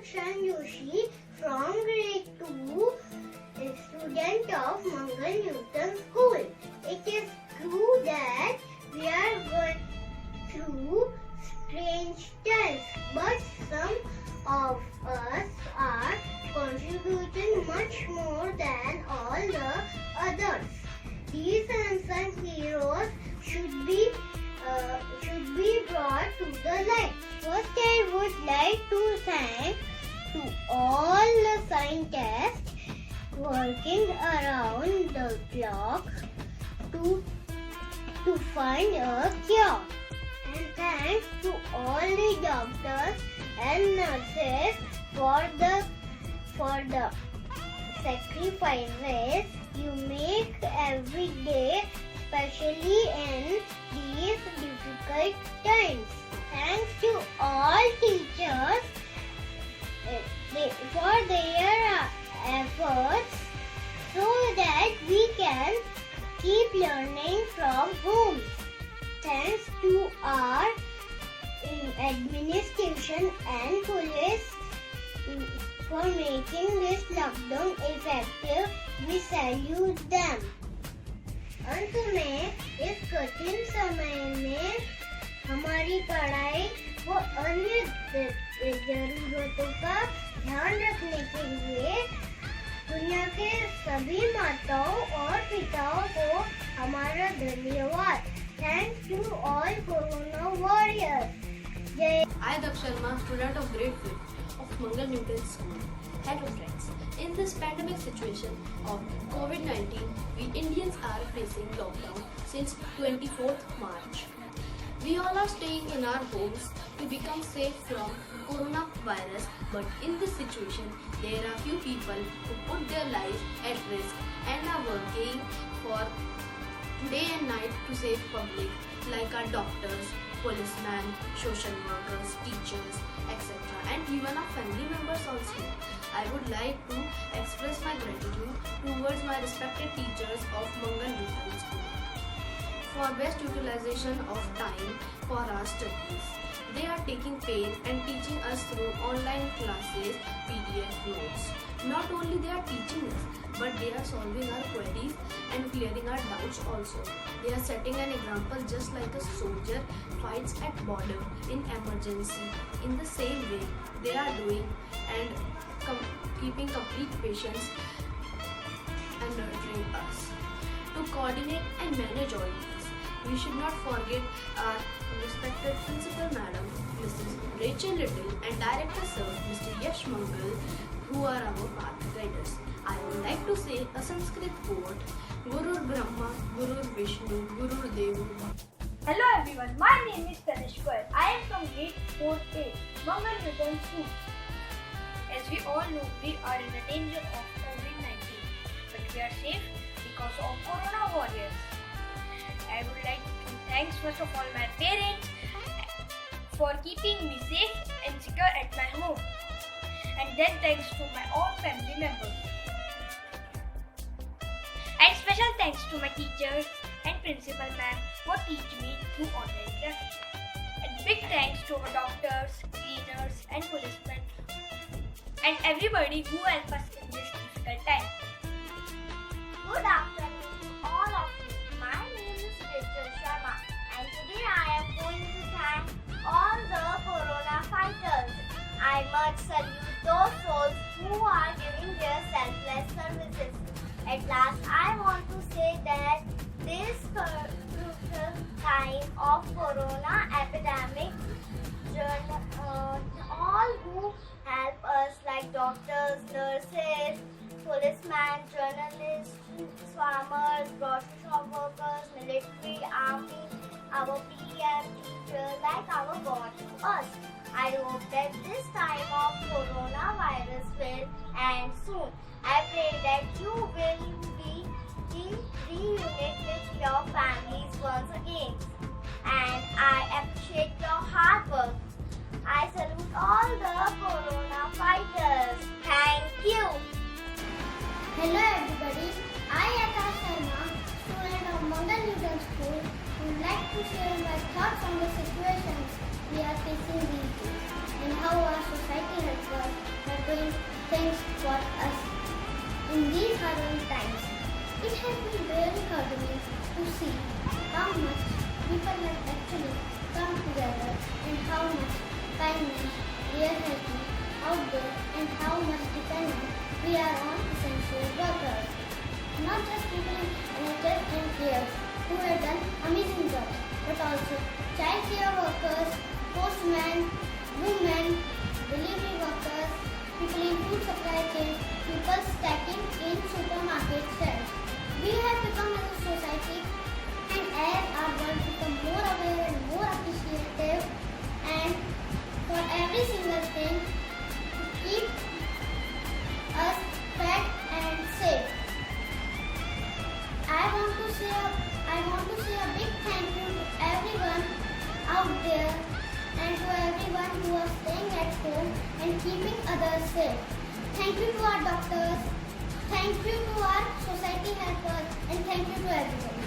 Darshan Joshi from grade 2, a student of Mangal Newton School. It is true that we are going through strange times, but some of us are contributing much more than all the others. These unsung heroes should be brought to the light. First, I would like to thank to all the scientists working around the clock to find a cure. And thanks to all the doctors and nurses for the sacrifices you make every day, especially in these difficult times. Thanks to all teachers for their efforts so that we can keep learning from home. Thanks to our administration and police for making this lockdown effective. We salute them. अंत में इस कठिन समय में हमारी पढ़ाई व अन्य जरूरतों का ध्यान रखने के लिए दुनिया के सभी माताओं और पिताओं को हमारा धन्यवाद. Thanks to all Corona warriors. I, Daksh Sharma, student of grade 5 of Mangal Newton School. Hello friends. In this pandemic situation of COVID-19, we Indians are facing lockdown since 24th March. We all are staying in our homes to become safe from coronavirus, but in this situation, there are few people who put their lives at risk and are working for day and night to save public, like our doctors, policemen, social workers, teachers, etc. and even our family members also. I would like to express my gratitude towards my respected teachers of Mangal Newton School for best utilization of time for our studies. They are taking pain and teaching us through online classes, PDF notes. Not only they are teaching us, but they are solving our queries and clearing our doubts also. They are setting an example just like a soldier fights at border in emergency. In the same way, they are doing and keeping complete patience and nurturing us. To coordinate and manage all these, we should not forget our respected Principal Madam, Mrs. Rachel Little, and Director Sir, Mr. Yash Mangal, who are our path guiders. I would like to say a Sanskrit quote, Gurur Brahma, Gurur Vishnu, Gurur Devo. Hello everyone, my name is Tanishwar. I am from grade 4A, Mangal Newton School. As we all know, we are in the danger of COVID-19, but we are safe because of Corona warriors. I would like to thank first of all my parents for keeping me safe and secure at my home. And then thanks to my all family members. And special thanks to my teachers and principal ma'am for teaching me through online classes. And big thanks to our doctors, cleaners and policemen and everybody who helped us in this difficult time. Good afternoon to all of you. My name is Rachel Sharma and today I am going to thank all the Corona fighters. I must salute those souls who are giving their selfless services. At last, I want to say that this crucial time of Corona epidemic, all who help us like doctors, nurses, policemen, journalists, farmers, grocery shop workers, military, army, our PM, teachers, like our God to us. I hope that this time of coronavirus will end soon. I pray that you will be reunited with your families once again. And I appreciate your hard work. I salute all the Corona fighters. Thank you. Hello everybody. I am Akash Sharma, student of Mangal Newton School, would like to share my thoughts on the situations we are facing these days. and how our society helps us by doing things for us. In these hard times, it has been very heartening to see how much people have actually come together and how much kindness there has been out there and how much dependent we are on essential workers. Not just people in NHS and care who have done amazing jobs, but also child care workers, postmen, women, delivery workers, people in food supply chain, people stacking in supermarket shelves. We have become as a society, and as our world become more aware and more appreciative, and for every single thing to keep us fed and safe. I want to say a big thank you to everyone out there and to everyone who are staying at home and keeping others safe. Thank you to our doctors, thank you to our society helpers, and thank you to everyone.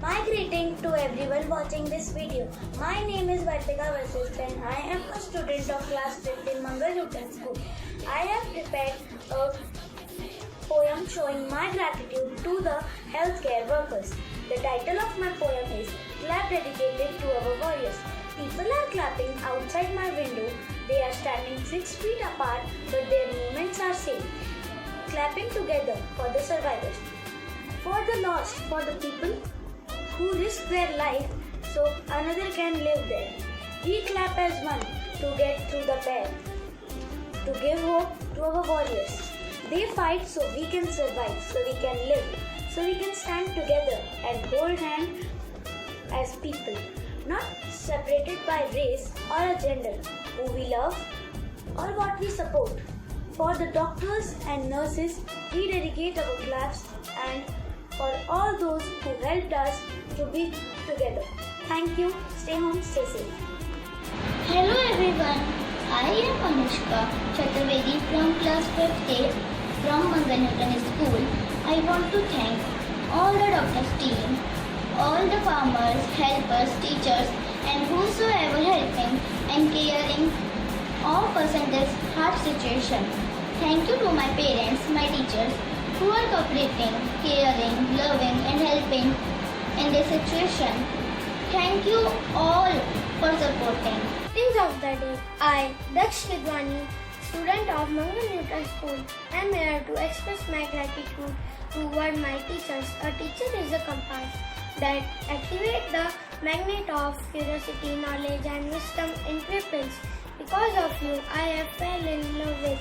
My greeting to everyone watching this video. My name is Vartika Vasisth and I am a student of class 5th in Mangal Newton School. I have prepared a poem showing my gratitude to the healthcare workers. The title of my poem is Clap Dedicated to Our Warriors. People are clapping outside my window. They are standing 6 feet apart, but their movements are same. Clapping together for the survivors, for the lost, for the people who risk their life so another can live there. We clap as one to get through the path, to give hope to our warriors. They fight so we can survive, so we can live, so we can stand together and hold hands as people, not separated by race or a gender, who we love or what we support. For the doctors and nurses, we dedicate our claps, and for all those who helped us to be together. Thank you. Stay home, stay safe. Hello everyone, I am Anushka Chaturvedi from class 5th from Mangal Newton School. I want to thank all the doctors team, all the farmers, helpers, teachers and whosoever helping and caring of us in this hard situation. Thank you to my parents, my teachers who are cooperating, caring, loving and helping in this situation. Thank you all for supporting. Greetings of the day. I, Daksh Nidwani, student of Mangal Newton School, am here to express my gratitude toward my teachers. A teacher is a compass that activates the magnet of curiosity, knowledge and wisdom in pupils. Because of you, I have fell in love with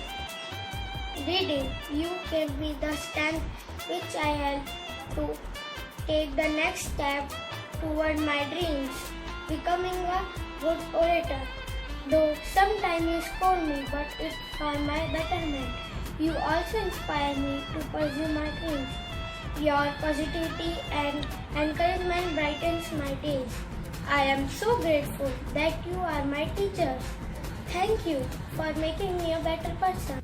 reading. You gave me the strength which I had to take the next step toward my dreams, becoming a good orator. Though sometimes you scold me, but it's for my betterment. You also inspire me to pursue my dreams. Your positivity and encouragement brightens my days. I am so grateful that you are my teachers. Thank you for making me a better person.